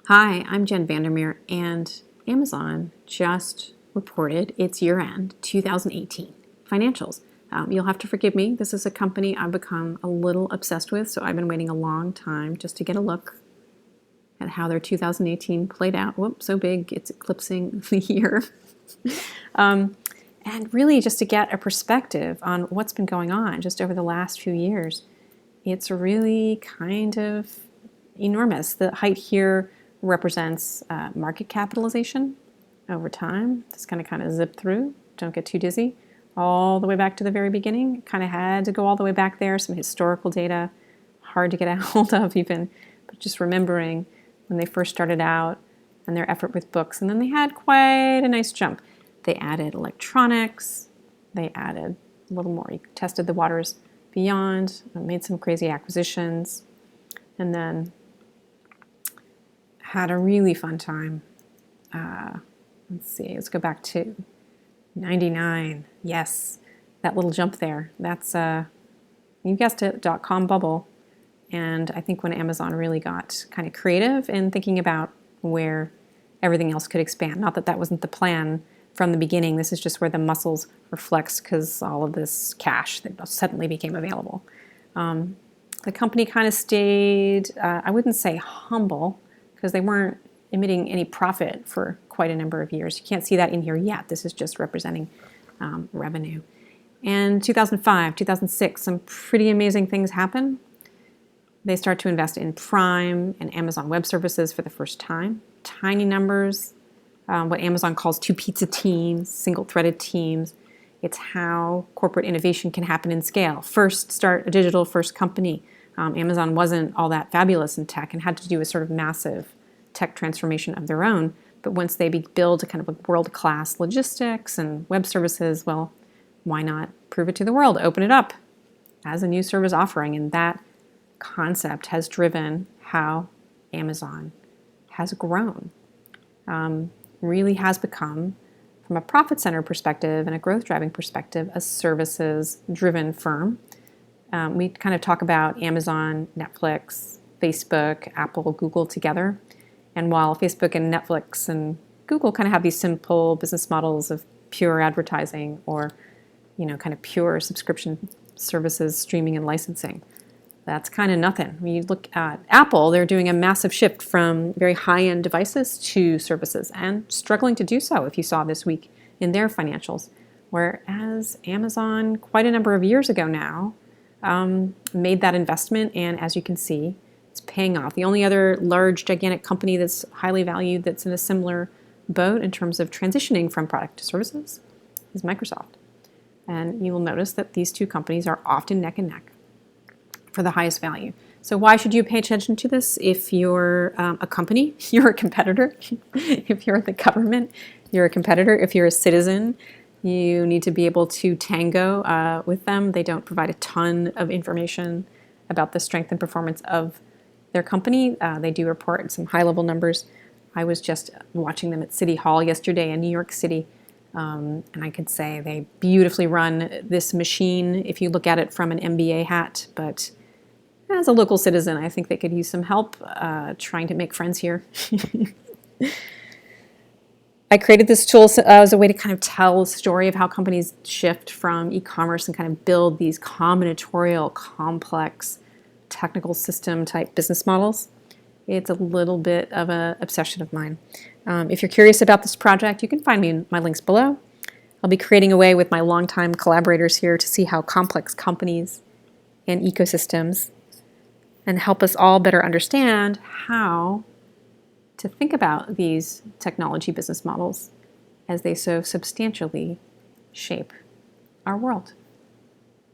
Hi, I'm Jen Vandermeer, and Amazon just reported its year-end 2018 financials. You'll have to forgive me. This is a company I've become a little obsessed with, so I've been waiting a long time just to get a look at how their 2018 played out. Whoops, so big, it's eclipsing the year. And really just to get a perspective on what's been going on just over the last few years. It's really kind of enormous. The height here represents market capitalization over time. Just kind of zip through, don't get too dizzy. All the way back to the very beginning. Kind of had to go all the way back there, some historical data, hard to get a hold of even, but just remembering when they first started out and their effort with books. And then they had quite a nice jump. They added electronics, they added a little more, tested the waters beyond, made some crazy acquisitions, and then had a really fun time. Let's see, let's go back to 99. Yes, that little jump there. That's, you guessed it, dot-com bubble. And I think when Amazon really got kind of creative in thinking about where everything else could expand. Not that that wasn't the plan from the beginning. This is just where the muscles were flexed because all of this cash that suddenly became available. The company kind of stayed, I wouldn't say humble, because they weren't emitting any profit for quite a number of years. You can't see that in here yet. This is just representing revenue. And 2005, 2006, some pretty amazing things happen. They start to invest in Prime and Amazon Web Services for the first time. Tiny numbers, what Amazon calls two pizza teams, single-threaded teams. It's how corporate innovation can happen in scale. First, start a digital-first company. Amazon wasn't all that fabulous in tech and had to do a sort of massive tech transformation of their own. But once they build a kind of a world-class logistics and web services, well, why not prove it to the world? Open it up as a new service offering. And that concept has driven how Amazon has grown. Really has become, from a profit center perspective and a growth driving perspective, a services driven firm. We kind of talk about Amazon, Netflix, Facebook, Apple, Google together. And while Facebook and Netflix and Google kind of have these simple business models of pure advertising or, kind of pure subscription services, streaming and licensing, that's kind of nothing. When you look at Apple, they're doing a massive shift from very high-end devices to services and struggling to do so, if you saw this week in their financials. Whereas Amazon, quite a number of years ago now, made that investment, and as you can see, it's paying off. The only other large, gigantic company that's highly valued that's in a similar boat in terms of transitioning from product to services is Microsoft. And you will notice that these two companies are often neck and neck for the highest value. So why should you pay attention to this? If you're a company, you're a competitor. If you're the government, you're a competitor. If you're a citizen, you need to be able to tango with them. They don't provide a ton of information about the strength and performance of their company. They do report some high-level numbers. I was just watching them at City Hall yesterday in New York City, and I could say they beautifully run this machine if you look at it from an MBA hat, but as a local citizen, I think they could use some help trying to make friends here. I created this tool as a way to kind of tell the story of how companies shift from e-commerce and kind of build these combinatorial, complex, technical system type business models. It's a little bit of an obsession of mine. If you're curious about this project, you can find me in my links below. I'll be creating a way with my longtime collaborators here to see how complex companies and ecosystems and help us all better understand how to think about these technology business models as they so substantially shape our world.